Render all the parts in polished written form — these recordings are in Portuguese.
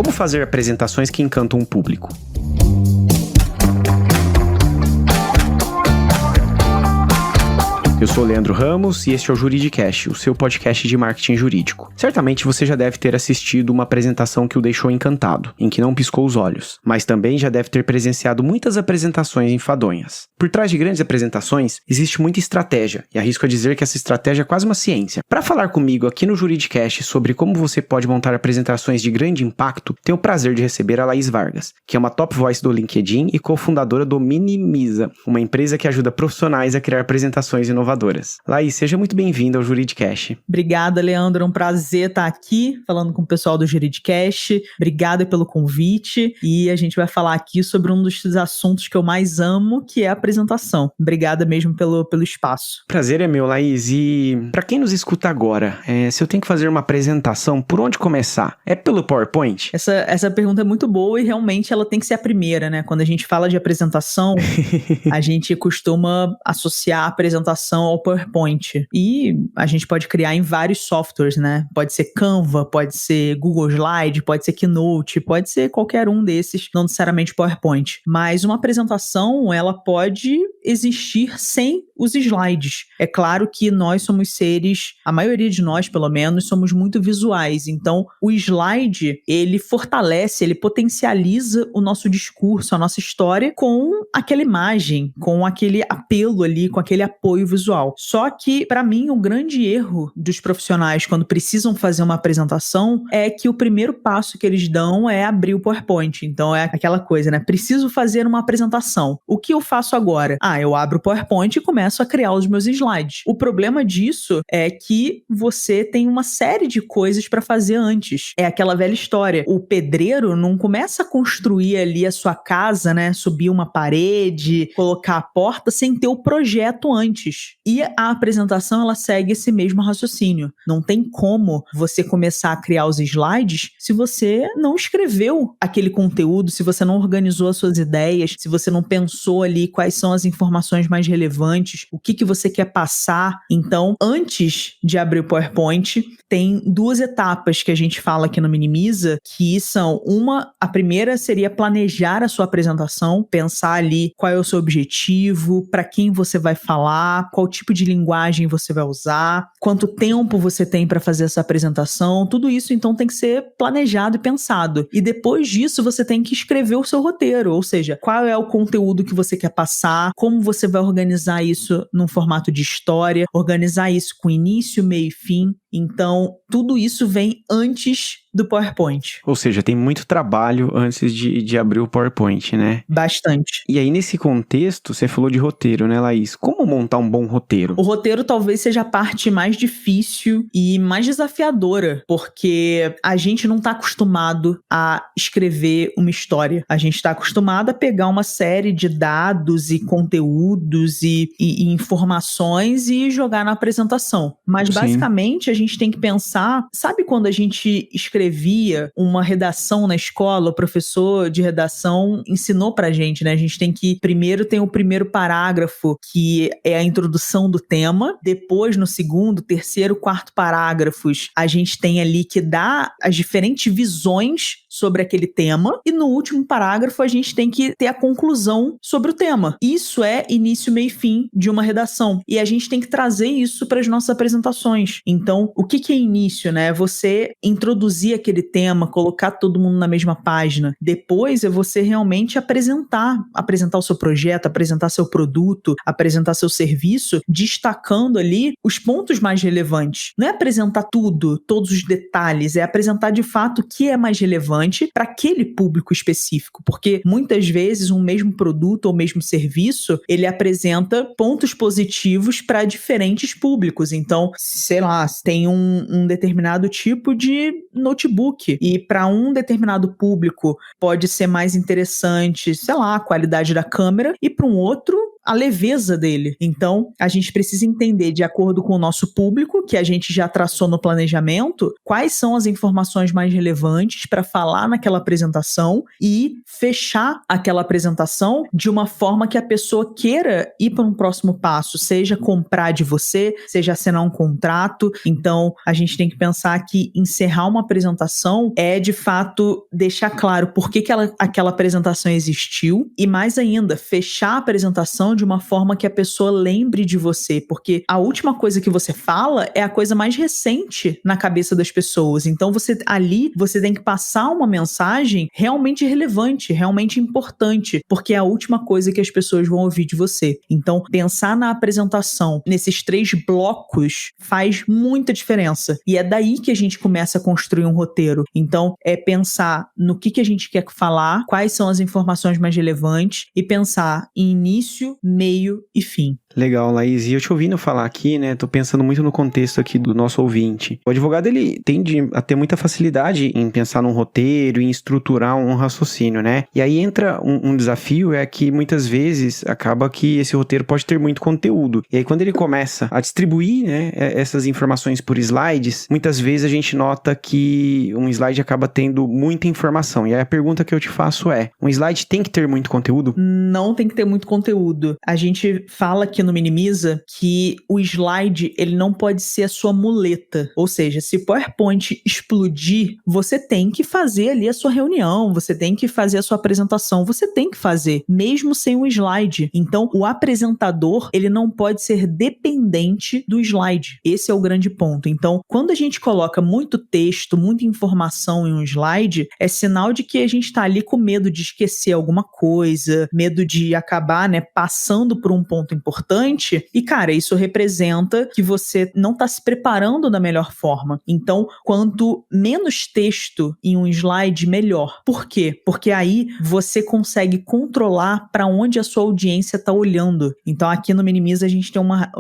Como fazer apresentações que encantam um público? Eu sou o Leandro Ramos e este é o Juridicast, o seu podcast de marketing jurídico. Certamente você já deve ter assistido uma apresentação que o deixou encantado, em que não piscou os olhos, mas também já deve ter presenciado muitas apresentações enfadonhas. Por trás de grandes apresentações, existe muita estratégia, e arrisco a dizer que essa estratégia é quase uma ciência. Para falar comigo aqui no Juridicast sobre como você pode montar apresentações de grande impacto, tenho o prazer de receber a Laís Vargas, que é uma top voice do LinkedIn e cofundadora do Minimiza, uma empresa que ajuda profissionais a criar apresentações inovadoras. Laís, seja muito bem-vinda ao Juridicast. Obrigada, Leandro. É um prazer estar aqui falando com o pessoal do Juridicast. Obrigada pelo convite. E a gente vai falar aqui sobre um dos assuntos que eu mais amo, que é a apresentação. Obrigada mesmo pelo espaço. Prazer é meu, Laís. E para quem nos escuta agora, se eu tenho que fazer uma apresentação, por onde começar? É pelo PowerPoint? Essa pergunta é muito boa e realmente ela tem que ser a primeira, né? Quando a gente fala de apresentação, a gente costuma associar a apresentação ao PowerPoint. E a gente pode criar em vários softwares, né? Pode ser Canva, pode ser Google Slide, pode ser Keynote, pode ser qualquer um desses, não necessariamente PowerPoint. Mas uma apresentação, ela pode existir sem os slides. É claro que nós somos seres, a maioria de nós, pelo menos, somos muito visuais. Então, o slide, ele fortalece, ele potencializa o nosso discurso, a nossa história com aquela imagem, com aquele apelo ali, com aquele apoio visual. Só que, para mim, o grande erro dos profissionais quando precisam fazer uma apresentação é que o primeiro passo que eles dão é abrir o PowerPoint. Então, é aquela coisa, né? Preciso fazer uma apresentação. O que eu faço agora? Eu abro o PowerPoint e começo a criar os meus slides. O problema disso é que você tem uma série de coisas para fazer antes. É aquela velha história. O pedreiro não começa a construir ali a sua casa, né? Subir uma parede, colocar a porta sem ter o projeto antes. E a apresentação, ela segue esse mesmo raciocínio. Não tem como você começar a criar os slides se você não escreveu aquele conteúdo, se você não organizou as suas ideias, se você não pensou ali quais são as informações mais relevantes, o que você quer passar. Então, antes de abrir o PowerPoint, tem duas etapas que a gente fala aqui no Minimiza, que são a primeira seria planejar a sua apresentação, pensar ali qual é o seu objetivo, para quem você vai falar, qual tipo de linguagem você vai usar, quanto tempo você tem para fazer essa apresentação, tudo isso então tem que ser planejado e pensado. E depois disso você tem que escrever o seu roteiro, ou seja, qual é o conteúdo que você quer passar, como você vai organizar isso num formato de história, organizar isso com início, meio e fim. Então, tudo isso vem antes do PowerPoint. Ou seja, tem muito trabalho antes de abrir o PowerPoint, né? Bastante. E aí, nesse contexto, você falou de roteiro, né, Laís? Como montar um bom roteiro? O roteiro talvez seja a parte mais difícil e mais desafiadora, porque a gente não está acostumado a escrever uma história. A gente está acostumado a pegar uma série de dados e conteúdos e informações e jogar na apresentação. Mas, Sim. Basicamente, a gente tem que pensar... Sabe quando a gente escrevia uma redação na escola? O professor de redação ensinou pra gente, né? A gente tem que... Primeiro tem o primeiro parágrafo, que é a introdução do tema. Depois, no segundo, terceiro, quarto parágrafos, a gente tem ali que dá as diferentes visões sobre aquele tema. E no último parágrafo, a gente tem que ter a conclusão sobre o tema. Isso é início, meio e fim de uma redação. E a gente tem que trazer isso para as nossas apresentações. Então, o que é início, né? Você introduzir aquele tema, colocar todo mundo na mesma página. Depois é você realmente apresentar o seu projeto, apresentar seu produto, apresentar seu serviço, destacando ali os pontos mais relevantes. Não é apresentar tudo, todos os detalhes, é apresentar de fato o que é mais relevante para aquele público específico, porque muitas vezes um mesmo produto ou mesmo serviço, ele apresenta pontos positivos para diferentes públicos. Então, sei lá, tem um determinado tipo de notebook e para um determinado público pode ser mais interessante, sei lá, a qualidade da câmera, e para um outro a leveza dele. Então, a gente precisa entender, de acordo com o nosso público, que a gente já traçou no planejamento, quais são as informações mais relevantes para falar naquela apresentação e fechar aquela apresentação de uma forma que a pessoa queira ir para um próximo passo, seja comprar de você, seja assinar um contrato. Então, a gente tem que pensar que encerrar uma apresentação é, de fato, deixar claro por que aquela apresentação existiu e, mais ainda, fechar a apresentação de uma forma que a pessoa lembre de você, porque a última coisa que você fala é a coisa mais recente na cabeça das pessoas. Então, você tem que passar uma mensagem realmente relevante, realmente importante, porque é a última coisa que as pessoas vão ouvir de você. Então, pensar na apresentação nesses 3 blocos faz muita diferença. E é daí que a gente começa a construir um roteiro. Então, é pensar no que a gente quer falar, quais são as informações mais relevantes e pensar em início, meio e fim. Legal, Laís. E eu te ouvindo falar aqui, né, tô pensando muito no contexto aqui do nosso ouvinte. O advogado, ele tende a ter muita facilidade em pensar num roteiro, em estruturar um raciocínio, né? E aí entra um desafio, é que muitas vezes acaba que esse roteiro pode ter muito conteúdo. E aí quando ele começa a distribuir, né, essas informações por slides, muitas vezes a gente nota que um slide acaba tendo muita informação. E aí a pergunta que eu te faço é, um slide tem que ter muito conteúdo? Não tem que ter muito conteúdo. A gente fala aqui no Minimiza que o slide, ele não pode ser a sua muleta. Ou seja, se o PowerPoint explodir, você tem que fazer ali a sua reunião, você tem que fazer a sua apresentação, você tem que fazer, mesmo sem um slide. Então, o apresentador, ele não pode ser dependente do slide. Esse é o grande ponto. Então, quando a gente coloca muito texto, muita informação em um slide, é sinal de que a gente está ali com medo de esquecer alguma coisa, medo de acabar, né, passando por um ponto importante. E, cara, isso representa que você não está se preparando da melhor forma. Então, quanto menos texto em um slide, melhor. Por quê? Porque aí você consegue controlar para onde a sua audiência está olhando. Então, aqui no Minimiza, a gente tem uma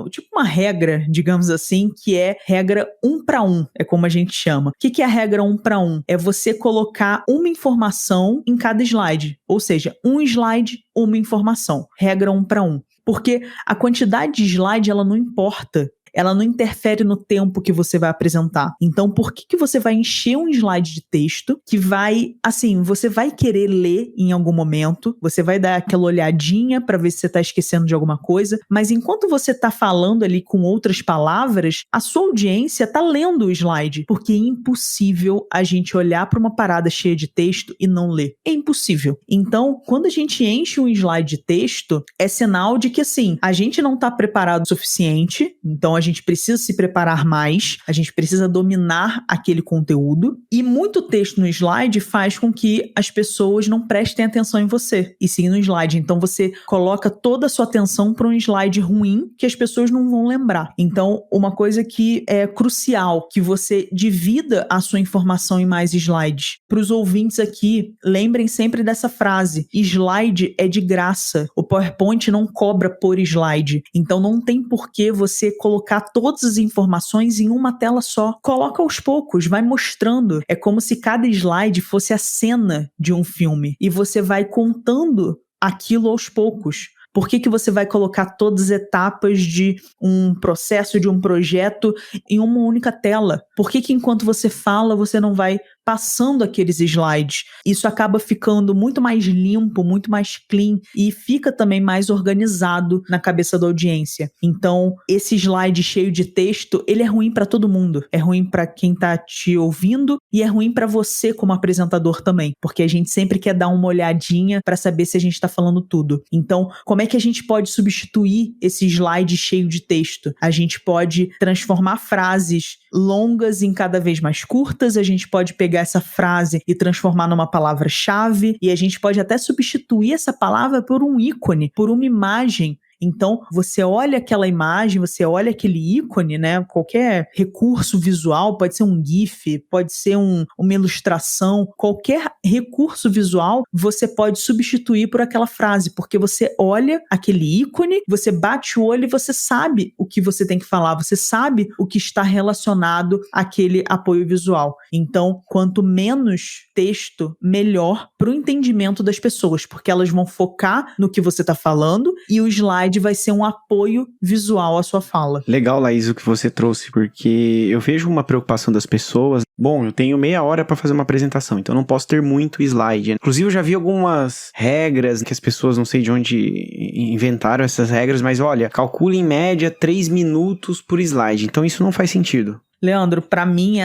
regra, digamos assim, que é regra 1 para 1, é como a gente chama. O que é a regra 1 para 1? É você colocar uma informação em cada slide. Ou seja, um slide, uma informação. Regra 1 para 1. Porque a quantidade de slide, ela não importa. Ela não interfere no tempo que você vai apresentar. Então, por que você vai encher um slide de texto que vai, assim, você vai querer ler em algum momento, você vai dar aquela olhadinha para ver se você está esquecendo de alguma coisa, mas enquanto você está falando ali com outras palavras, a sua audiência está lendo o slide, porque é impossível a gente olhar para uma parada cheia de texto e não ler. É impossível. Então, quando a gente enche um slide de texto, é sinal de que, assim, a gente não está preparado o suficiente, então a gente precisa se preparar mais, a gente precisa dominar aquele conteúdo, e muito texto no slide faz com que as pessoas não prestem atenção em você, e sim no slide. Então você coloca toda a sua atenção para um slide ruim que as pessoas não vão lembrar. Então, uma coisa que é crucial, que você divida a sua informação em mais slides. Para os ouvintes aqui, lembrem sempre dessa frase: slide é de graça. O PowerPoint não cobra por slide. Então não tem por que você colocar todas as informações em uma tela só. Coloca aos poucos, vai mostrando. É como se cada slide fosse a cena de um filme. E você vai contando aquilo aos poucos. Por que você vai colocar todas as etapas de um processo, de um projeto em uma única tela? Por que enquanto você fala, você não vai passando aqueles slides? Isso acaba ficando muito mais limpo, muito mais clean e fica também mais organizado na cabeça da audiência. Então, esse slide cheio de texto, ele é ruim para todo mundo. É ruim para quem tá te ouvindo e é ruim para você como apresentador também, porque a gente sempre quer dar uma olhadinha para saber se a gente tá falando tudo. Então, como é que a gente pode substituir esse slide cheio de texto? A gente pode transformar frases longas em cada vez mais curtas, a gente pode pegar essa frase e transformar numa palavra-chave, e a gente pode até substituir essa palavra por um ícone, por uma imagem. Então, você olha aquela imagem, você olha aquele ícone, né? Qualquer recurso visual, pode ser um GIF, pode ser uma ilustração, qualquer recurso visual, você pode substituir por aquela frase, porque você olha aquele ícone, você bate o olho e você sabe o que você tem que falar, você sabe o que está relacionado àquele apoio visual. Então, quanto menos texto, melhor para o entendimento das pessoas, porque elas vão focar no que você está falando e o slide slide vai ser um apoio visual à sua fala. Legal, Laís, o que você trouxe, porque eu vejo uma preocupação das pessoas. Bom, eu tenho meia hora para fazer uma apresentação, então não posso ter muito slide. Inclusive, eu já vi algumas regras que as pessoas, não sei de onde inventaram essas regras, mas olha, calcule em média 3 minutos por slide, então isso não faz sentido. Leandro, pra mim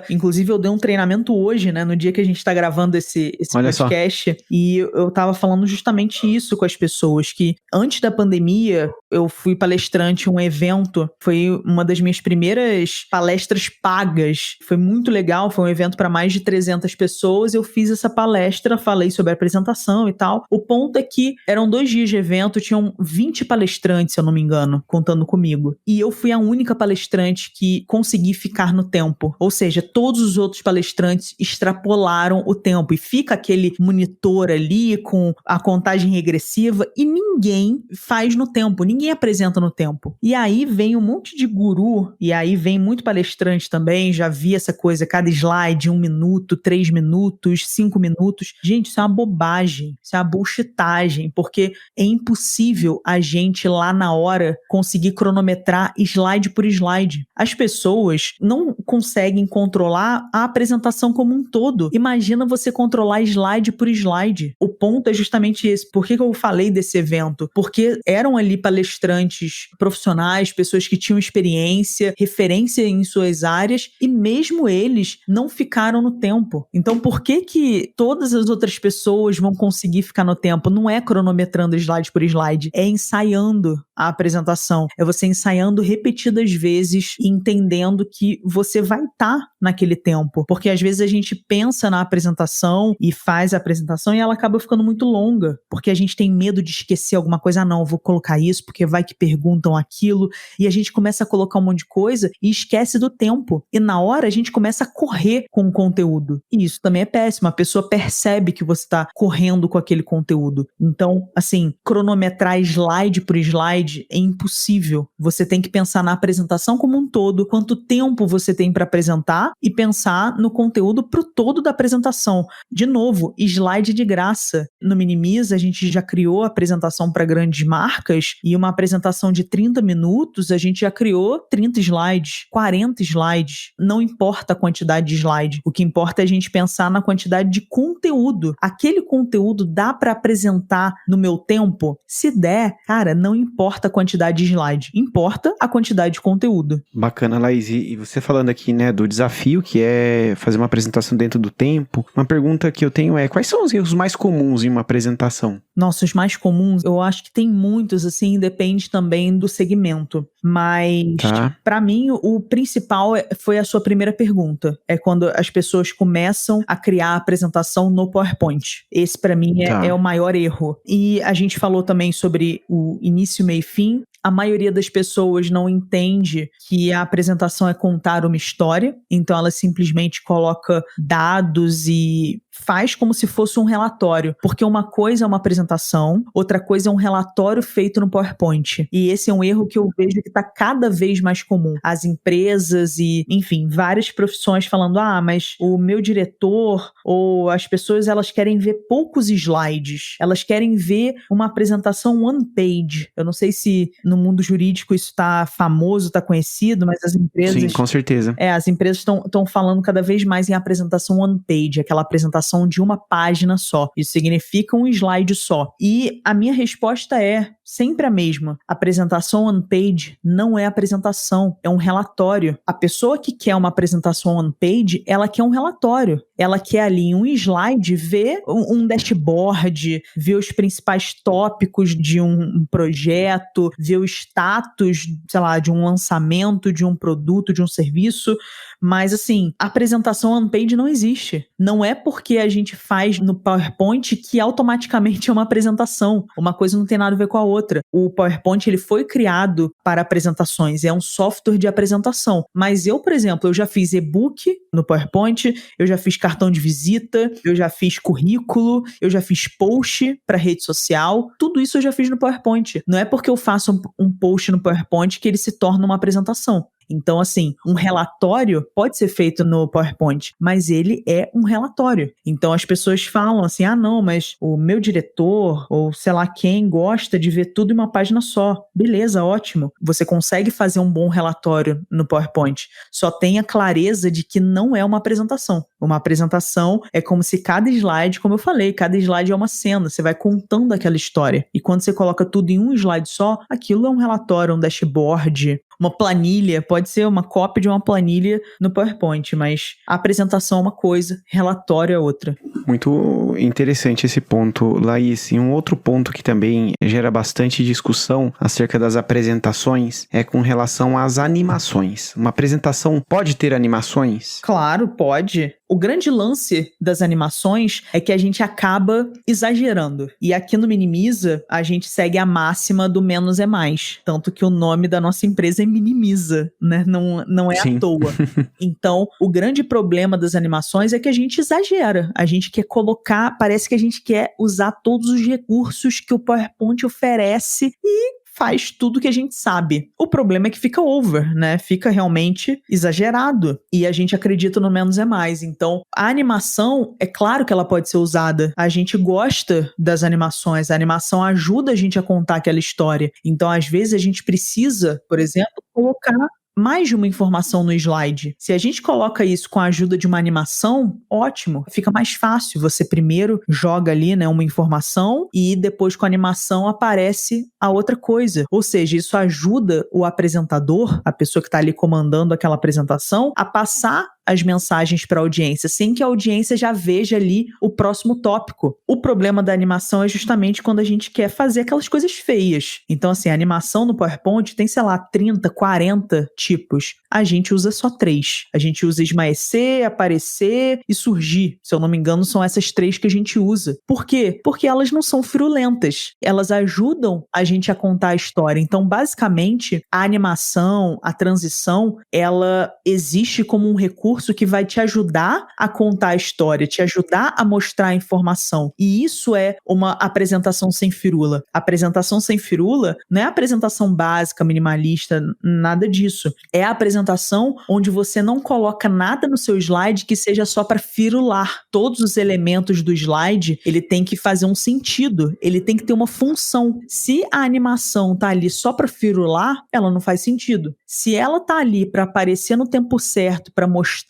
inclusive eu dei um treinamento hoje, né, no dia que a gente tá gravando esse podcast, e eu tava falando justamente isso com as pessoas, que antes da pandemia, eu fui palestrante em um evento, foi uma das minhas primeiras palestras pagas, foi muito legal, foi um evento para mais de 300 pessoas, eu fiz essa palestra, falei sobre a apresentação e tal, o ponto é que eram 2 dias de evento, tinham 20 palestrantes, se eu não me engano, contando comigo, e eu fui a única palestrante que consegui ficar no tempo. Ou seja, todos os outros palestrantes extrapolaram o tempo e fica aquele monitor ali com a contagem regressiva e ninguém faz no tempo, ninguém apresenta no tempo. E aí vem um monte de guru e aí vem muito palestrante também, já vi essa coisa, cada slide 1 minuto, 3 minutos, 5 minutos. Gente, isso é uma bobagem, isso é uma bullshitagem, porque é impossível a gente lá na hora conseguir cronometrar slide por slide. As pessoas não conseguem controlar a apresentação como um todo. Imagina você controlar slide por slide. O ponto é justamente esse. Por que eu falei desse evento? Porque eram ali palestrantes profissionais, pessoas que tinham experiência, referência em suas áreas, e mesmo eles não ficaram no tempo. Então, por que todas as outras pessoas vão conseguir ficar no tempo? Não é cronometrando slide por slide, é ensaiando a apresentação. É você ensaiando repetidas vezes e entendendo que você vai estar naquele tempo. Porque às vezes a gente pensa na apresentação e faz a apresentação e ela acaba ficando muito longa. Porque a gente tem medo de esquecer alguma coisa. Ah, não, eu vou colocar isso porque vai que perguntam aquilo. E a gente começa a colocar um monte de coisa e esquece do tempo. E na hora a gente começa a correr com o conteúdo. E isso também é péssimo. A pessoa percebe que você está correndo com aquele conteúdo. Então, assim, cronometrar slide por slide é impossível. Você tem que pensar na apresentação como um todo, quanto tempo você tem para apresentar e pensar no conteúdo pro todo da apresentação. De novo, slide de graça. No Minimiza, a gente já criou a apresentação para grandes marcas e uma apresentação de 30 minutos, a gente já criou 30 slides, 40 slides. Não importa a quantidade de slide. O que importa é a gente pensar na quantidade de conteúdo. Aquele conteúdo dá para apresentar no meu tempo? Se der, cara, não importa a quantidade de slide. Importa a quantidade de conteúdo. Bacana, Laís. E você falando aqui, né, do desafio que é fazer uma apresentação dentro do tempo, uma pergunta que eu tenho é, quais são os erros mais comuns em uma apresentação? Nossa, os mais comuns, eu acho que tem muitos, assim, depende também do segmento. Mas, pra mim, o principal foi a sua primeira pergunta. É quando as pessoas começam a criar a apresentação no PowerPoint. Esse, pra mim, é o maior erro. E a gente falou também sobre o início, meio e fim. A maioria das pessoas não entende que a apresentação é contar uma história, então ela simplesmente coloca dados e faz como se fosse um relatório, porque uma coisa é uma apresentação, outra coisa é um relatório feito no PowerPoint. E esse é um erro que eu vejo que está cada vez mais comum. As empresas e, enfim, várias profissões falando, mas o meu diretor ou as pessoas, elas querem ver poucos slides, elas querem ver uma apresentação one page. Eu não sei se no mundo jurídico isso está famoso, está conhecido, mas as empresas... Sim, com certeza. As empresas estão falando cada vez mais em apresentação one page, aquela apresentação de uma página só. Isso significa um slide só. E a minha resposta é sempre a mesma. Apresentação one page não é apresentação, é um relatório. A pessoa que quer uma apresentação one page, ela quer um relatório. Ela quer ali em um slide ver um dashboard, ver os principais tópicos de um projeto, ver o status, sei lá, de um lançamento, de um produto, de um serviço. Mas, assim, a apresentação on-page não existe. Não é porque a gente faz no PowerPoint que automaticamente é uma apresentação. Uma coisa não tem nada a ver com a outra. O PowerPoint, ele foi criado para apresentações. É um software de apresentação. Mas eu, por exemplo, eu já fiz e-book no PowerPoint, eu já fiz cartão de visita, eu já fiz currículo, eu já fiz post para rede social. Tudo isso eu já fiz no PowerPoint. Não é porque eu faço um post no PowerPoint que ele se torna uma apresentação. Então, assim, um relatório pode ser feito no PowerPoint, mas ele é um relatório. Então, as pessoas falam assim, não, mas o meu diretor, ou sei lá quem, gosta de ver tudo em uma página só. Beleza, ótimo. Você consegue fazer um bom relatório no PowerPoint. Só tenha clareza de que não é uma apresentação. Uma apresentação é como se cada slide, como eu falei, cada slide é uma cena. Você vai contando aquela história. E quando você coloca tudo em um slide só, aquilo é um relatório, um dashboard, uma planilha, pode ser uma cópia de uma planilha no PowerPoint, mas a apresentação é uma coisa, relatório é outra. Muito interessante esse ponto, Laís. E um outro ponto que também gera bastante discussão acerca das apresentações é com relação às animações. Uma apresentação pode ter animações? Claro, pode. O grande lance das animações é que a gente acaba exagerando. E aqui no Minimiza, a gente segue a máxima do menos é mais. Tanto que o nome da nossa empresa é Minimiza, né? Não é Sim. à toa. Então, o grande problema das animações é que a gente exagera. A gente quer colocar, parece que a gente quer usar todos os recursos que o PowerPoint oferece e faz tudo que a gente sabe. O problema é que fica over, né? Fica realmente exagerado. E a gente acredita no menos é mais. Então, a animação, é claro que ela pode ser usada. A gente gosta das animações. A animação ajuda a gente a contar aquela história. Então, às vezes, a gente precisa, por exemplo, colocar mais de uma informação no slide. Se a gente coloca isso com a ajuda de uma animação, ótimo, fica mais fácil. Você primeiro joga ali, né, uma informação e depois com a animação aparece a outra coisa. Ou seja, isso ajuda o apresentador, a pessoa que está ali comandando aquela apresentação, a passar as mensagens para a audiência, sem que a audiência já veja ali o próximo tópico. O problema da animação é justamente quando a gente quer fazer aquelas coisas feias. Então, assim, a animação no PowerPoint tem, sei lá, 30, 40 tipos. A gente usa só 3. A gente usa esmaecer, aparecer e surgir. Se eu não me engano, são essas 3 que a gente usa. Por quê? Porque elas não são firulentas. Elas ajudam a gente a contar a história. Então, basicamente, a animação, a transição, ela existe como um recurso que vai te ajudar a contar a história, te ajudar a mostrar a informação. E isso é uma apresentação sem firula. A apresentação sem firula não é a apresentação básica, minimalista, nada disso. É a apresentação onde você não coloca nada no seu slide que seja só para firular. Todos os elementos do slide, ele tem que fazer um sentido, ele tem que ter uma função. Se a animação tá ali só para firular, ela não faz sentido. Se ela tá ali para aparecer no tempo certo, para mostrar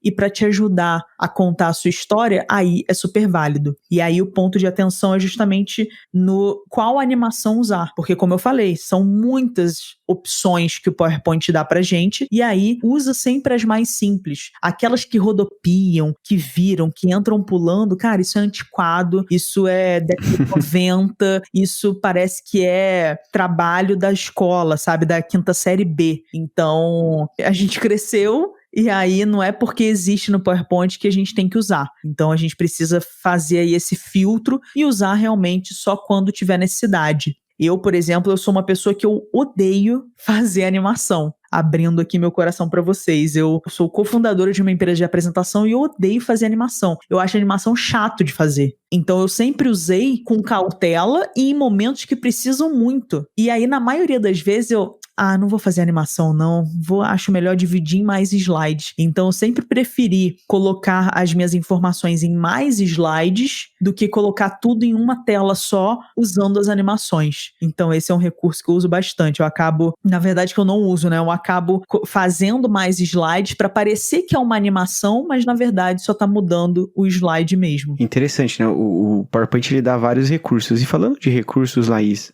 e para te ajudar a contar a sua história, aí é super válido. E aí o ponto de atenção é justamente no qual animação usar. Porque, como eu falei, são muitas opções que o PowerPoint dá pra gente, e aí usa sempre as mais simples. Aquelas que rodopiam, que viram, que entram pulando, cara, isso é antiquado, isso é década de 90, isso parece que é trabalho da escola, sabe, da 5ª série B. Então, a gente cresceu. E aí não é porque existe no PowerPoint que a gente tem que usar. Então a gente precisa fazer aí esse filtro e usar realmente só quando tiver necessidade. Eu, por exemplo, eu sou uma pessoa que eu odeio fazer animação. Abrindo aqui meu coração pra vocês. Eu sou cofundadora de uma empresa de apresentação e eu odeio fazer animação. Eu acho animação chato de fazer. Então eu sempre usei com cautela e em momentos que precisam muito. E aí, na maioria das vezes, não vou fazer animação não, acho melhor dividir em mais slides. Então eu sempre preferi colocar as minhas informações em mais slides do que colocar tudo em uma tela só usando as animações. Então esse é um recurso que eu uso bastante. Eu acabo, na verdade que eu não uso, né? Eu acabo fazendo mais slides para parecer que é uma animação, mas na verdade só tá mudando o slide mesmo. Interessante, né? O PowerPoint ele dá vários recursos. E falando de recursos, Laís,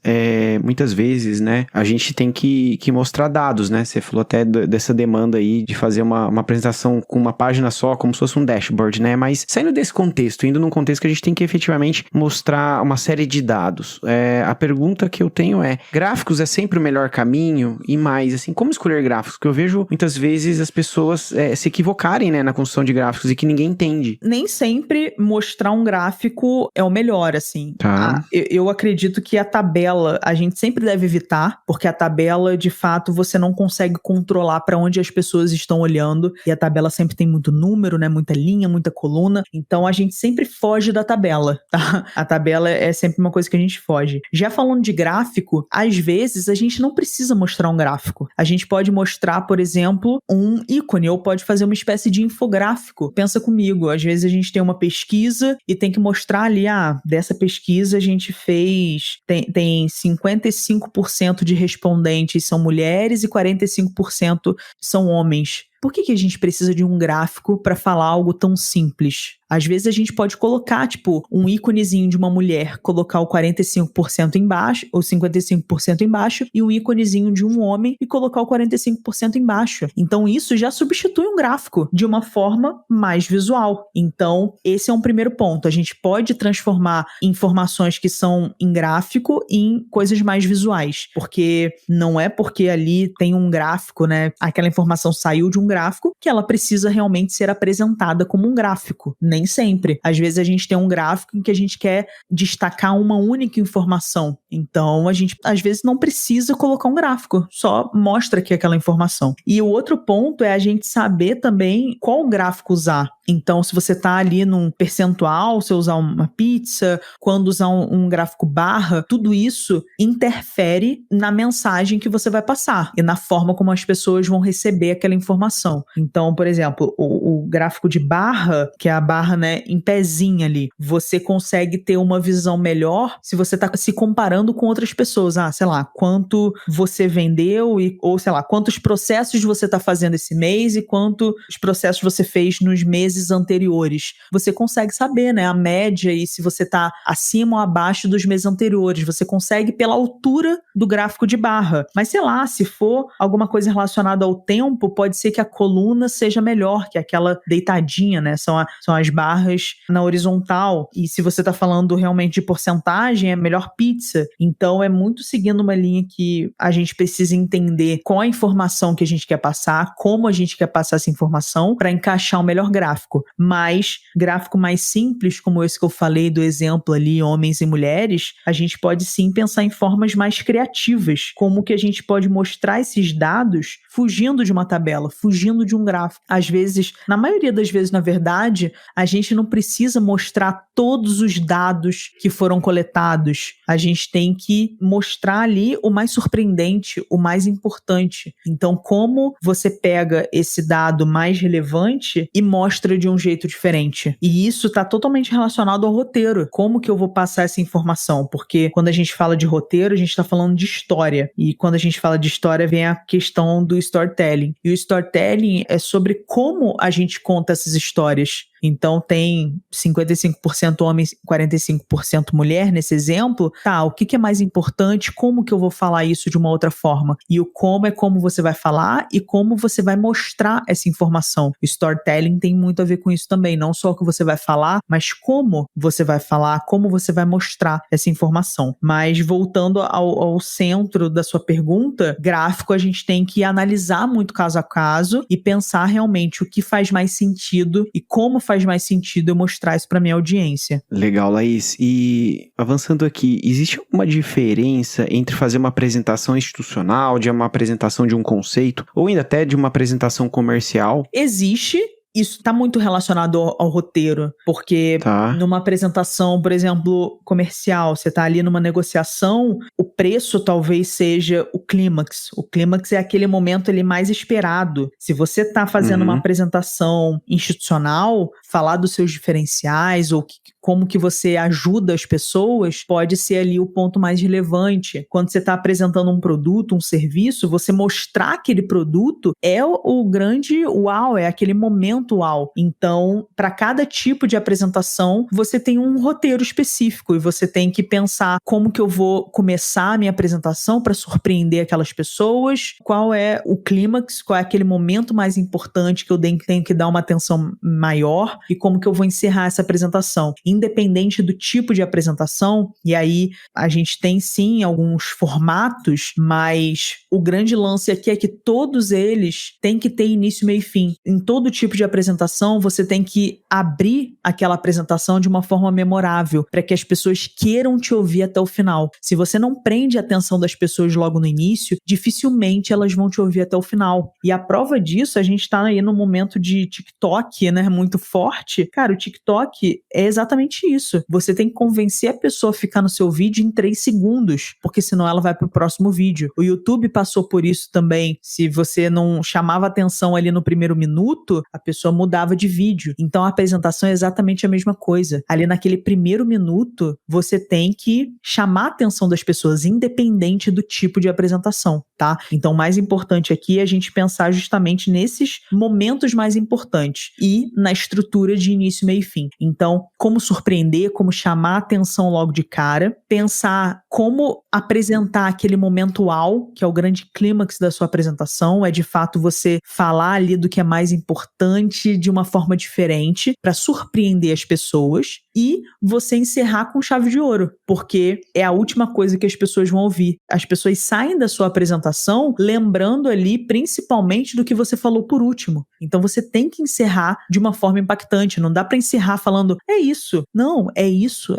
muitas vezes, né, a gente tem que mostrar dados, né? Você falou até dessa demanda aí de fazer uma apresentação com uma página só, como se fosse um dashboard, né? Mas saindo desse contexto, indo num contexto que a gente tem que efetivamente mostrar uma série de dados. A pergunta que eu tenho é, gráficos é sempre o melhor caminho? E mais, assim, como escolher gráficos? Porque eu vejo muitas vezes as pessoas se equivocarem, né, na construção de gráficos e que ninguém entende. Nem sempre mostrar um gráfico é o melhor, assim. Tá. Eu acredito que a tabela a gente sempre deve evitar, porque a tabela de fato, você não consegue controlar para onde as pessoas estão olhando, e a tabela sempre tem muito número, né? Muita linha, muita coluna, então a gente sempre foge da tabela, tá? A tabela é sempre uma coisa que a gente foge. Já falando de gráfico, às vezes a gente não precisa mostrar um gráfico. A gente pode mostrar, por exemplo, um ícone, ou pode fazer uma espécie de infográfico. Pensa comigo, às vezes a gente tem uma pesquisa e tem que mostrar ali, dessa pesquisa a gente fez, tem 55% de respondentes são mulheres e 45% são homens. Por que a gente precisa de um gráfico para falar algo tão simples? Às vezes a gente pode colocar, tipo, um íconezinho de uma mulher, colocar o 45% embaixo, ou 55% embaixo, e um íconezinho de um homem e colocar o 45% embaixo. Então isso já substitui um gráfico de uma forma mais visual. Então esse é um primeiro ponto. A gente pode transformar informações que são em gráfico em coisas mais visuais, porque não é porque ali tem um gráfico, né? Aquela informação saiu de um gráfico que ela precisa realmente ser apresentada como um gráfico. Nem sempre. Às vezes a gente tem um gráfico em que a gente quer destacar uma única informação. Então a gente às vezes não precisa colocar um gráfico, só mostra aqui aquela informação. E o outro ponto é a gente saber também qual gráfico usar. Então, se você está ali num percentual, se usar uma pizza, quando usar um gráfico barra, tudo isso interfere na mensagem que você vai passar e na forma como as pessoas vão receber aquela informação. Então, por exemplo, o gráfico de barra, que é a barra, né, em pezinha ali, você consegue ter uma visão melhor se você está se comparando com outras pessoas. Sei lá, quanto você vendeu ou, sei lá, quantos processos você está fazendo esse mês e quantos processos você fez nos meses anteriores. Você consegue saber, né, a média e se você está acima ou abaixo dos meses anteriores. Você consegue pela altura do gráfico de barra. Mas sei lá, se for alguma coisa relacionada ao tempo, pode ser que a coluna seja melhor que aquela deitadinha, né? São as barras na horizontal. E se você está falando realmente de porcentagem, é melhor pizza. Então é muito seguindo uma linha que a gente precisa entender qual a informação que a gente quer passar, como a gente quer passar essa informação para encaixar o melhor gráfico. Mas gráfico mais simples, como esse que eu falei do exemplo ali, homens e mulheres, a gente pode sim pensar em formas mais criativas, como que a gente pode mostrar esses dados fugindo de uma tabela, fugindo de um gráfico. Às vezes, na maioria das vezes, na verdade, a gente não precisa mostrar todos os dados que foram coletados. A gente tem que mostrar ali o mais surpreendente, o mais importante. Então, como você pega esse dado mais relevante e mostra de um jeito diferente? E isso está totalmente relacionado ao roteiro. Como que eu vou passar essa informação? Porque quando a gente fala de roteiro, a gente está falando de história. E quando a gente fala de história, vem a questão do storytelling. E o storytelling é sobre como a gente conta essas histórias. Então tem 55% homens, 45% mulher nesse exemplo. Tá, o que é mais importante? Como que eu vou falar isso de uma outra forma? E o como é como você vai falar e como você vai mostrar essa informação. O storytelling tem muito a ver com isso também. Não só o que você vai falar, mas como você vai falar, como você vai mostrar essa informação. Mas voltando ao centro da sua pergunta, gráfico a gente tem que analisar muito caso a caso e pensar realmente o que faz mais sentido e como faz mais sentido eu mostrar isso para minha audiência. Legal, Laís. E avançando aqui, existe alguma diferença entre fazer uma apresentação institucional, de uma apresentação de um conceito, ou ainda até de uma apresentação comercial? Existe. Isso está muito relacionado ao roteiro, porque numa apresentação, por exemplo, comercial, você está ali numa negociação, o preço talvez seja o clímax. O clímax é aquele momento ali mais esperado. Se você está fazendo uma apresentação institucional, falar dos seus diferenciais ou como que você ajuda as pessoas, pode ser ali o ponto mais relevante. Quando você está apresentando um produto, um serviço, você mostrar aquele produto é o grande uau, é aquele momento uau. Então, para cada tipo de apresentação, você tem um roteiro específico e você tem que pensar como que eu vou começar a minha apresentação para surpreender aquelas pessoas, qual é o clímax, qual é aquele momento mais importante que eu tenho que dar uma atenção maior e como que eu vou encerrar essa apresentação. Independente do tipo de apresentação, e aí a gente tem sim alguns formatos, mas o grande lance aqui é que todos eles têm que ter início, meio e fim. Em todo tipo de apresentação, você tem que abrir aquela apresentação de uma forma memorável, para que as pessoas queiram te ouvir até o final. Se você não prende a atenção das pessoas logo no início, dificilmente elas vão te ouvir até o final. E a prova disso, a gente tá aí no momento de TikTok, né, muito forte. Cara, o TikTok é exatamente isso. Você tem que convencer a pessoa a ficar no seu vídeo em 3 segundos, porque senão ela vai pro próximo vídeo. O YouTube passou por isso também. Se você não chamava atenção ali no primeiro minuto, a pessoa mudava de vídeo. Então a apresentação é exatamente a mesma coisa. Ali naquele primeiro minuto, você tem que chamar a atenção das pessoas, independente do tipo de apresentação, tá? Então o mais importante aqui é a gente pensar justamente nesses momentos mais importantes e na estrutura de início, meio e fim. Então, como surpreender, como chamar a atenção logo de cara, pensar como apresentar aquele momento uau, que é o grande clímax da sua apresentação, é de fato você falar ali do que é mais importante de uma forma diferente para surpreender as pessoas e você encerrar com chave de ouro, porque é a última coisa que as pessoas vão ouvir. As pessoas saem da sua apresentação lembrando ali principalmente do que você falou por último. Então você tem que encerrar de uma forma impactante, não dá para encerrar falando é isso, não, é isso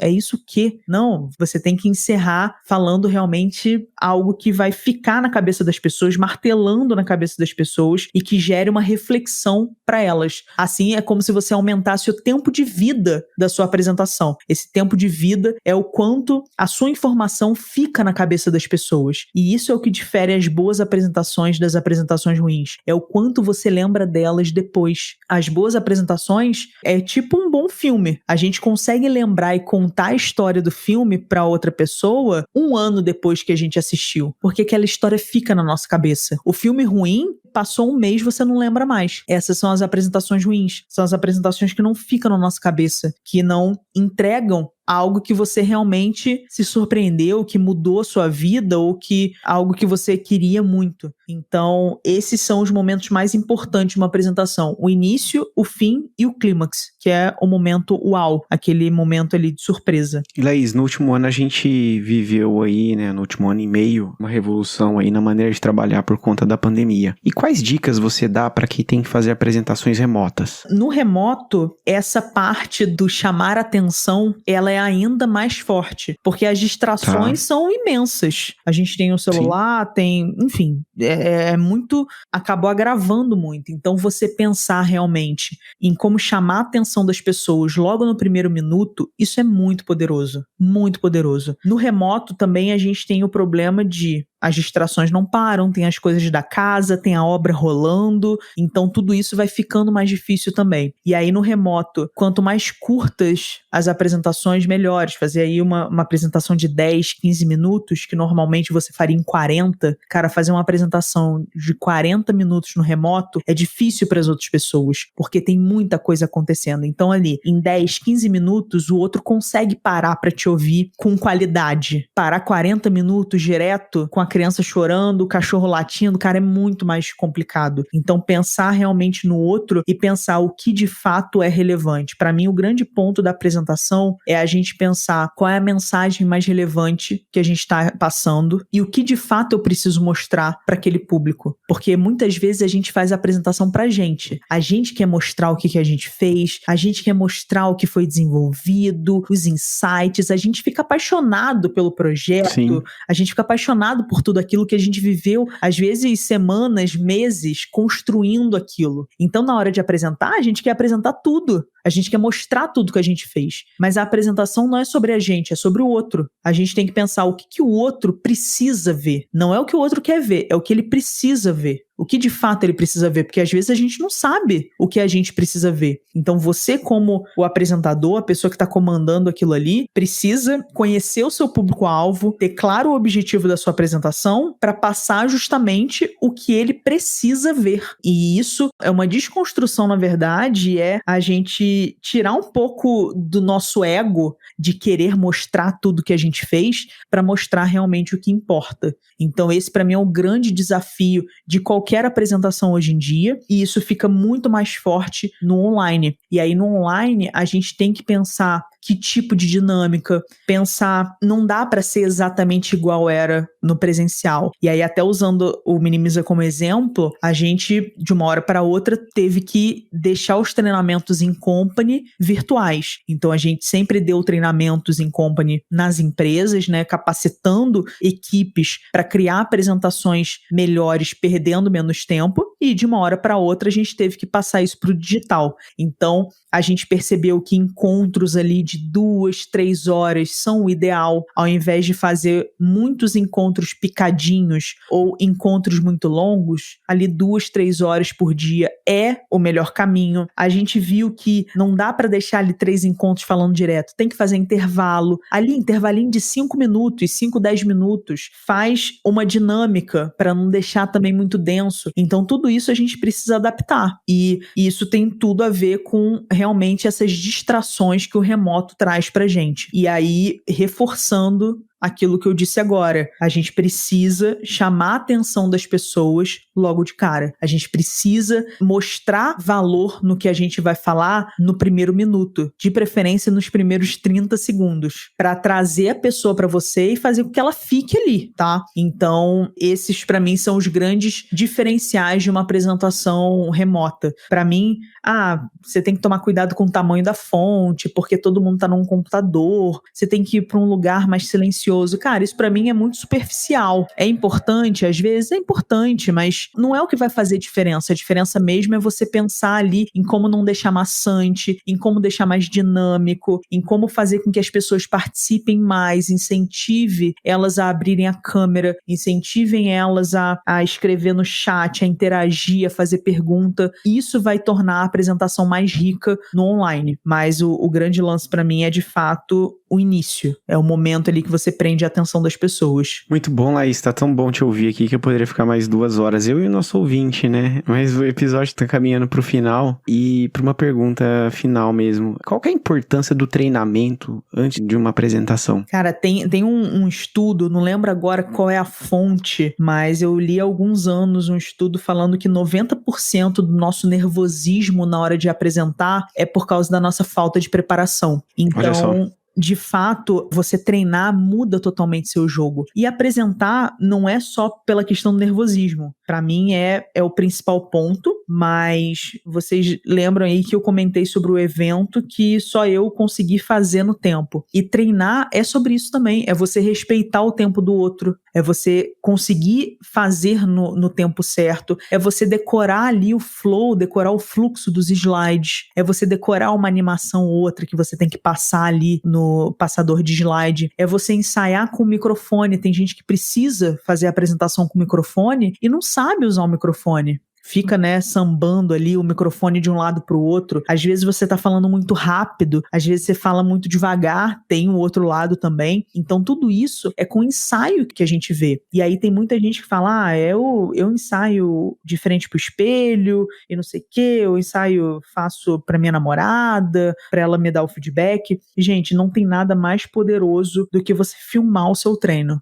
que, não, você tem que encerrar falando realmente algo que vai ficar na cabeça das pessoas, martelando na cabeça das pessoas e que gere uma reflexão para elas. Assim é como se você aumentasse o tempo de vida da sua apresentação. Esse tempo de vida é o quanto a sua informação fica na cabeça das pessoas. E isso é o que difere as boas apresentações das apresentações ruins. É o quanto você lembra delas depois. As boas apresentações é tipo um bom filme. A gente consegue lembrar e contar a história do filme para outra pessoa 1 ano depois que a gente assistiu. Porque aquela história fica na nossa cabeça. O filme ruim, passou 1 mês, você não lembra mais. Essas são as apresentações ruins. São as apresentações que não ficam na nossa cabeça, que não entregam algo que você realmente se surpreendeu, que mudou a sua vida ou que algo que você queria muito. Então, esses são os momentos mais importantes de uma apresentação. O início, o fim e o clímax, que é o momento uau, aquele momento ali de surpresa. E Laís, no último ano a gente viveu aí, né, no último ano e meio, uma revolução aí na maneira de trabalhar por conta da pandemia. E quais dicas você dá para quem tem que fazer apresentações remotas? No remoto, essa parte do chamar atenção, ela é ainda mais forte, porque as distrações são imensas. A gente tem o celular, tem, enfim, muito, acabou agravando muito. Então você pensar realmente em como chamar a atenção das pessoas logo no primeiro minuto, isso é muito poderoso, muito poderoso. No remoto também a gente tem o problema de as distrações não param, tem as coisas da casa, tem a obra rolando, então tudo isso vai ficando mais difícil também. E aí no remoto, quanto mais curtas as apresentações, melhores. Fazer aí uma apresentação de 10, 15 minutos, que normalmente você faria em 40. Cara, fazer uma apresentação de 40 minutos no remoto é difícil para as outras pessoas, porque tem muita coisa acontecendo. Então ali, em 10, 15 minutos, o outro consegue parar para te ouvir com qualidade. Parar 40 minutos direto com a criança chorando, o cachorro latindo, cara, é muito mais complicado. Então, pensar realmente no outro e pensar o que de fato é relevante. Para mim, o grande ponto da apresentação é a gente pensar qual é a mensagem mais relevante que a gente está passando e o que de fato eu preciso mostrar para aquele público. Porque muitas vezes a gente faz a apresentação pra gente. A gente quer mostrar o que a gente fez, a gente quer mostrar o que foi desenvolvido, os insights, a gente fica apaixonado pelo projeto, Sim. A gente fica apaixonado por tudo aquilo que a gente viveu, às vezes semanas, meses, construindo aquilo. Então, na hora de apresentar, a gente quer apresentar tudo. A gente quer mostrar tudo que a gente fez. Mas a apresentação não é sobre a gente, é sobre o outro. A gente tem que pensar o que o outro precisa ver. Não é o que o outro quer ver, é o que ele precisa ver. O que de fato ele precisa ver, porque às vezes a gente não sabe o que a gente precisa ver. Então você, como o apresentador, a pessoa que está comandando aquilo ali, precisa conhecer o seu público-alvo, ter claro o objetivo da sua apresentação para passar justamente o que ele precisa ver. E isso é uma desconstrução, na verdade, é a gente gente tirar um pouco do nosso ego de querer mostrar tudo que a gente fez para mostrar realmente o que importa. Então esse para mim é o grande desafio de qualquer apresentação hoje em dia, e isso fica muito mais forte no online. E aí no online a gente tem que pensar que tipo de dinâmica, pensar, não dá para ser exatamente igual era no presencial. E aí até usando o Minimiza como exemplo, a gente de uma hora para outra teve que deixar os treinamentos em company virtuais. Então a gente sempre deu treinamentos em company nas empresas, né, capacitando equipes para criar apresentações melhores, perdendo menos tempo, e de uma hora para outra a gente teve que passar isso para o digital. Então a gente percebeu que encontros ali de 2, 3 horas são o ideal, ao invés de fazer muitos encontros picadinhos ou encontros muito longos, ali 2, 3 horas por dia é o melhor caminho. A gente viu que não dá para deixar ali 3 encontros falando direto, tem que fazer intervalo, ali intervalinho de 5 minutos, 5, 10 minutos, faz uma dinâmica para não deixar também muito denso. Então tudo isso a gente precisa adaptar, e isso tem tudo a ver com realmente essas distrações que o remoto traz pra gente. E aí, reforçando aquilo que eu disse agora, a gente precisa chamar a atenção das pessoas logo de cara. A gente precisa mostrar valor no que a gente vai falar no primeiro minuto, de preferência nos primeiros 30 segundos, para trazer a pessoa para você e fazer com que ela fique ali, tá? Então, esses para mim são os grandes diferenciais de uma apresentação remota. Para mim, você tem que tomar cuidado com o tamanho da fonte, porque todo mundo tá num computador, você tem que ir para um lugar mais silencioso. Cara, isso pra mim é muito superficial. É importante, às vezes é importante, mas não é o que vai fazer diferença. A diferença mesmo é você pensar ali em como não deixar maçante, em como deixar mais dinâmico, em como fazer com que as pessoas participem mais, incentive elas a abrirem a câmera, incentivem elas a escrever no chat, a interagir, a fazer pergunta. Isso vai tornar a apresentação mais rica no online. Mas o grande lance pra mim é, de fato, o início. É o momento ali que você prende a atenção das pessoas. Muito bom, Laís. Tá tão bom te ouvir aqui que eu poderia ficar mais 2 horas. Eu e o nosso ouvinte, né? Mas o episódio tá caminhando pro final. E pra uma pergunta final mesmo. Qual que é a importância do treinamento antes de uma apresentação? Cara, tem um estudo, não lembro agora qual é a fonte, mas eu li há alguns anos um estudo falando que 90% do nosso nervosismo na hora de apresentar é por causa da nossa falta de preparação. Então, de fato, você treinar muda totalmente seu jogo. E apresentar não é só pela questão do nervosismo. Pra mim é o principal ponto, mas vocês lembram aí que eu comentei sobre o evento que só eu consegui fazer no tempo. E treinar é sobre isso também, é você respeitar o tempo do outro, é você conseguir fazer no tempo certo, é você decorar ali o flow, decorar o fluxo dos slides, é você decorar uma animação ou outra que você tem que passar ali no passador de slide, é você ensaiar com o microfone. Tem gente que precisa fazer a apresentação com o microfone e não sabe usar o microfone. Fica, né, sambando ali o microfone de um lado pro outro. Às vezes você tá falando muito rápido, às vezes você fala muito devagar, tem o outro lado também. Então tudo isso é com ensaio que a gente vê. E aí tem muita gente que fala, eu ensaio de frente pro espelho e não sei o quê, eu ensaio, faço pra minha namorada, pra ela me dar o feedback. E, gente, não tem nada mais poderoso do que você filmar o seu treino.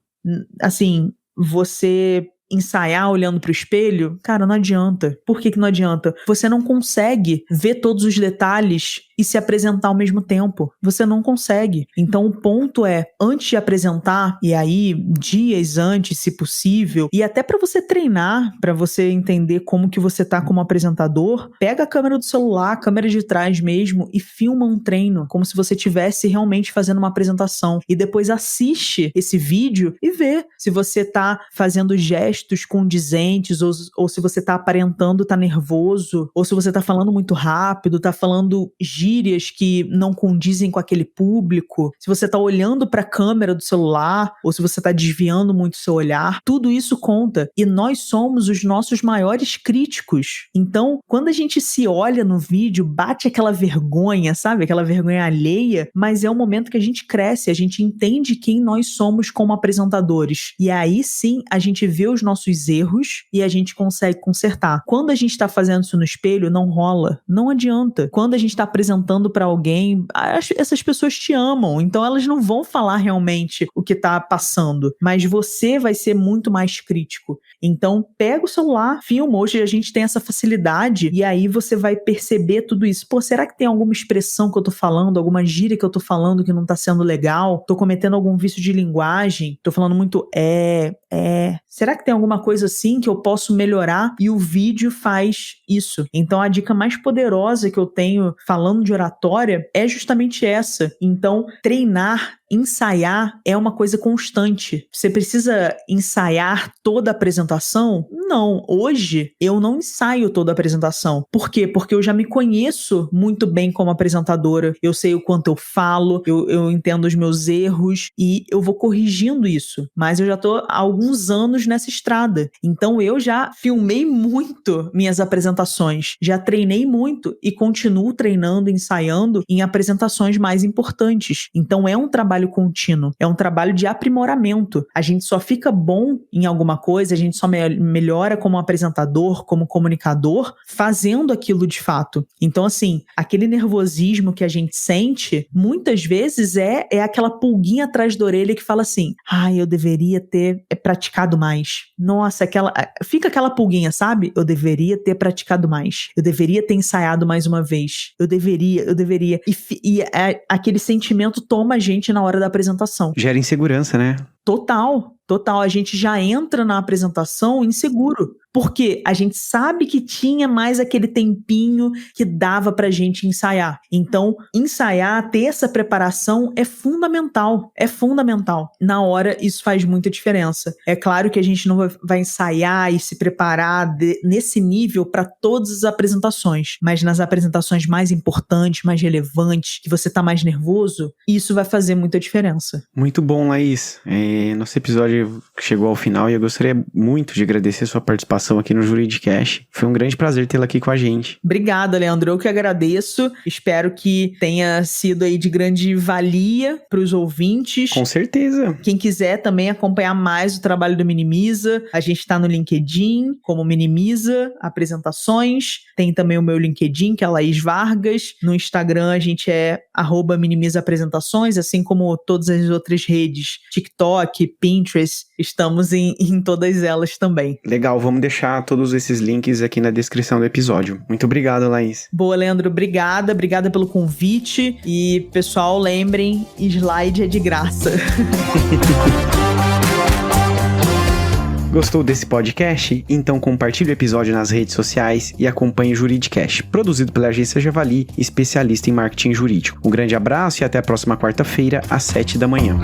Assim, você ensaiar olhando pro espelho, cara, não adianta. Por que não adianta? Você não consegue ver todos os detalhes e se apresentar ao mesmo tempo. Você não consegue. Então o ponto é, antes de apresentar, e aí dias antes, se possível, e até para você treinar, para você entender como que você tá como apresentador, pega a câmera do celular, a câmera de trás mesmo, e filma um treino, como se você estivesse realmente fazendo uma apresentação. E depois assiste esse vídeo e vê se você tá fazendo gestos condizentes, ou se você tá aparentando tá nervoso, ou se você tá falando muito rápido, tá falando gírias que não condizem com aquele público, se você tá olhando para a câmera do celular, ou se você tá desviando muito o seu olhar, tudo isso conta. E nós somos os nossos maiores críticos. Então, quando a gente se olha no vídeo, bate aquela vergonha, sabe? Aquela vergonha alheia, mas é o momento que a gente cresce, a gente entende quem nós somos como apresentadores. E aí sim, a gente vê os nossos erros e a gente consegue consertar. Quando a gente tá fazendo isso no espelho, não rola. Não adianta. Quando a gente tá apresentando apresentando para alguém, essas pessoas te amam, então elas não vão falar realmente o que tá passando, mas você vai ser muito mais crítico. Então, pega o celular, filma. Hoje a gente tem essa facilidade e aí você vai perceber tudo isso. Pô, será que tem alguma expressão que eu tô falando, alguma gíria que eu tô falando que não tá sendo legal? Tô cometendo algum vício de linguagem? Tô falando muito Será que tem alguma coisa assim que eu posso melhorar? E o vídeo faz isso. Então, a dica mais poderosa que eu tenho falando de oratória é justamente essa. Então, treinar, ensaiar é uma coisa constante. Você precisa ensaiar toda a apresentação? Não. Hoje, eu não ensaio toda a apresentação. Por quê? Porque eu já me conheço muito bem como apresentadora. Eu sei o quanto eu falo, eu entendo os meus erros e eu vou corrigindo isso. Mas eu já tô há alguns anos nessa estrada. Então, eu já filmei muito minhas apresentações. Já treinei muito e continuo treinando, ensaiando em apresentações mais importantes. Então, é um trabalho contínuo, é um trabalho de aprimoramento. A gente só fica bom em alguma coisa, a gente só melhora como apresentador, como comunicador, fazendo aquilo de fato. Então, assim, aquele nervosismo que a gente sente, muitas vezes é aquela pulguinha atrás da orelha que fala assim, eu deveria ter praticado mais. Nossa, fica aquela pulguinha, sabe? Eu deveria ter praticado mais. Eu deveria ter ensaiado mais uma vez. Eu deveria. E aquele sentimento toma a gente na hora da apresentação. Gera insegurança, né? Total. A gente já entra na apresentação inseguro. Porque a gente sabe que tinha mais aquele tempinho que dava pra gente ensaiar. Então, ensaiar, ter essa preparação é fundamental. É fundamental. Na hora, isso faz muita diferença. É claro que a gente não vai ensaiar e se preparar nesse nível para todas as apresentações. Mas nas apresentações mais importantes, mais relevantes, que você tá mais nervoso, isso vai fazer muita diferença. Muito bom, Laís. Nosso episódio chegou ao final e eu gostaria muito de agradecer a sua participação aqui no Juridicast. Foi um grande prazer tê-la aqui com a gente. Obrigada, Leandro. Eu que agradeço. Espero que tenha sido aí de grande valia para os ouvintes. Com certeza. Quem quiser também acompanhar mais o trabalho do Minimiza, a gente está no LinkedIn como Minimiza Apresentações. Tem também o meu LinkedIn, que é Laís Vargas. No Instagram a gente é @Minimiza Apresentações, assim como todas as outras redes, TikTok, Pinterest, estamos em todas elas também. Legal, vamos deixar todos esses links aqui na descrição do episódio. Muito obrigado, Laís. Boa, Leandro, obrigada pelo convite e, pessoal, lembrem, slide é de graça. Gostou desse podcast? Então compartilhe o episódio nas redes sociais e acompanhe o Juridicast, produzido pela Agência Javali, especialista em marketing jurídico. Um grande abraço e até a próxima quarta-feira, às 7 da manhã.